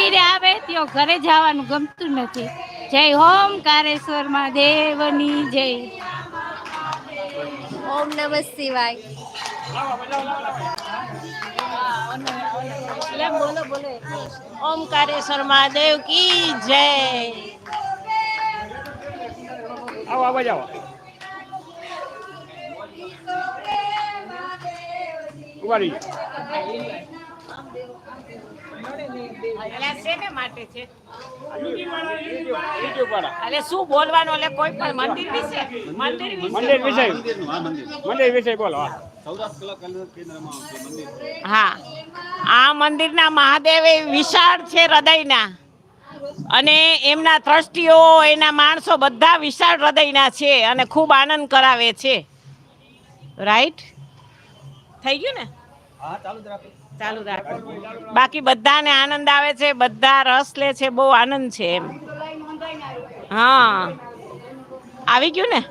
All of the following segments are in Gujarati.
મંદિરે આવે તો ઘરે જવાનું ગમતું નથી. જય ઓમકારેશ્વર મહાદેવની જય. ઓમ નમઃ શિવાય. બોલો બોલો. ઓમકારેશ્વર મહાદેવ કી જય. આવો આવો જાઓ. ઉભારી માટે છે એટલે શું બોલવાનું એટલે કોઈ પણ મંદિર વિશે મંદિર વિશે બોલો. હા, આ મંદિરના મહાદેવ વિશાળ છે હૃદયના, અને એમના ટ્રસ્ટીઓ એના માણસો બધા વિશાળ હૃદયના છે અને ખૂબ આનંદ કરાવે છે. રાઈટ થઈ ગયું ને? ચાલુ રાખો. બાકી બધાને આનંદ આવે છે, બધા રસ લે છે, બહુ આનંદ છે એમ. હા, આવી ગયું ને?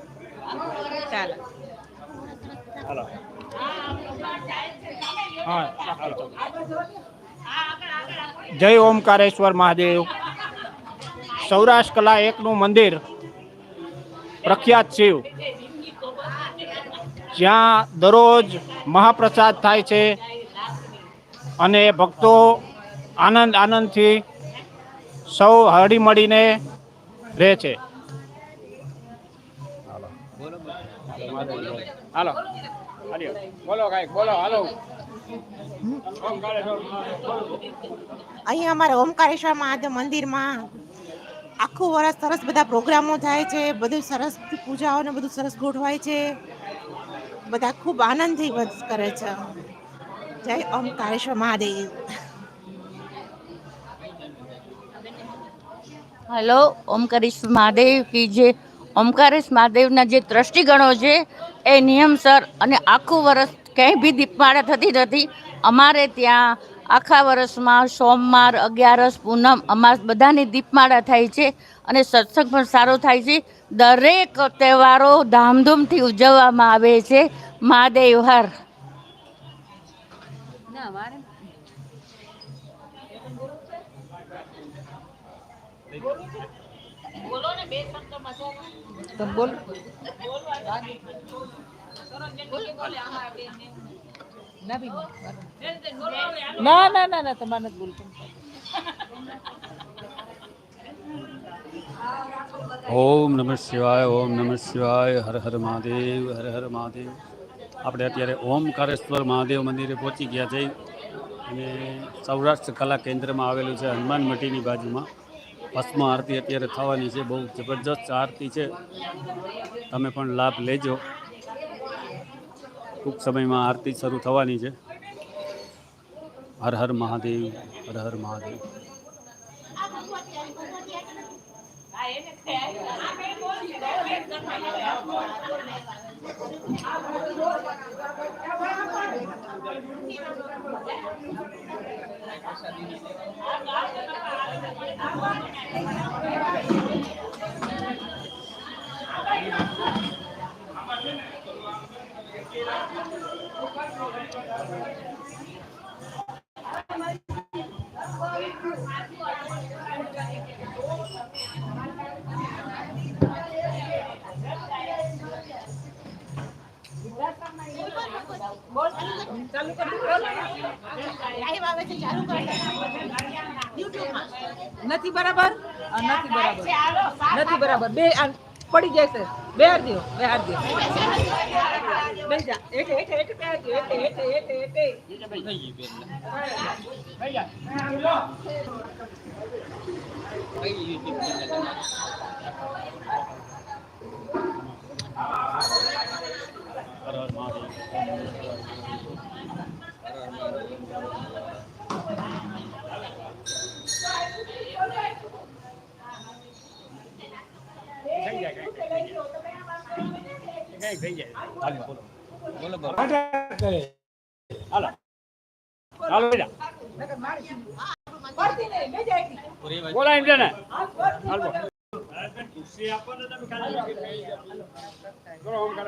ચાલો. જય ઓમકારેશ્વર મહાદેવ. સૌરાષ્ટ્ર કલા એકનું મંદિર, પ્રખ્યાત શિવ, જ્યાં દરરોજ મહાપ્રસાદ થાય છે અને ભક્તો આનંદથી સૌ હળી મળીને રહે છે. હાલો બોલો કાંઈક બોલો. હાલો. અહીંયા અમારા ઓમકારેશ્વર મહાદેવ મંદિરમાં આખું વર્ષ સરસ બધા પ્રોગ્રામો થાય છે, બધું સરસ પૂજાઓ ને બધું સરસ ગોઠવાય છે, બધા ખૂબ આનંદથી કરે છે. જય ઓમકારેશ્વર મહાદેવ. હલો, ઓમકારેશ્વર મહાદેવ કી જે. ઓમકારેશ મહાદેવના જે ટ્રસ્ટીગણો છે એ નિયમસર અને આખું વર્ષ ક્યાંય બી દીપમાળા થતી નથી. અમારે ત્યાં આખા વર્ષમાં સોમવાર, 11, પૂનમ, અમાસ બધાની દીપમાળા થાય છે અને સત્સંગ પણ સારો થાય છે. દરેક તહેવારો ધામધૂમથી ઉજવવામાં આવે છે. મહાદેવ હર. બોલો ને બે શબ્દ મજા બોલ. ના તમારે નથી બોલતું. ઓમ નમઃ શિવાય. ઓમ નમઃ શિવાય. હર હર મહાદેવ. હર હર મહાદેવ. આપણે અત્યારે ઓમકારેશ્વર મહાદેવ મંદિરે પહોંચી ગયા છે અને સૌરાષ્ટ્ર કલા કેન્દ્રમાં આવેલું છે, હનુમાન મઢીની બાજુમાં. ભસ્મ આરતી અત્યારે થવાની છે, બહુ જબરજસ્ત આરતી છે. તમે પણ લાભ લેજો. ટૂંક સમયમાં આરતી શરૂ થવાની છે. હર હર મહાદેવ. હર હર મહાદેવ. નથી બરાબર, નથી બરાબર. બે પડી જશે. બે હાર દો, બે હાર દો. બે જા. એક એક એક બે હાર દો. એક એક એક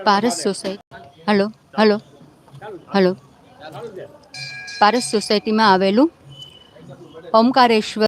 Paras society. Hello hello hello. Paras સોસાયટીમાં આવેલું ઓમકારેશ્વર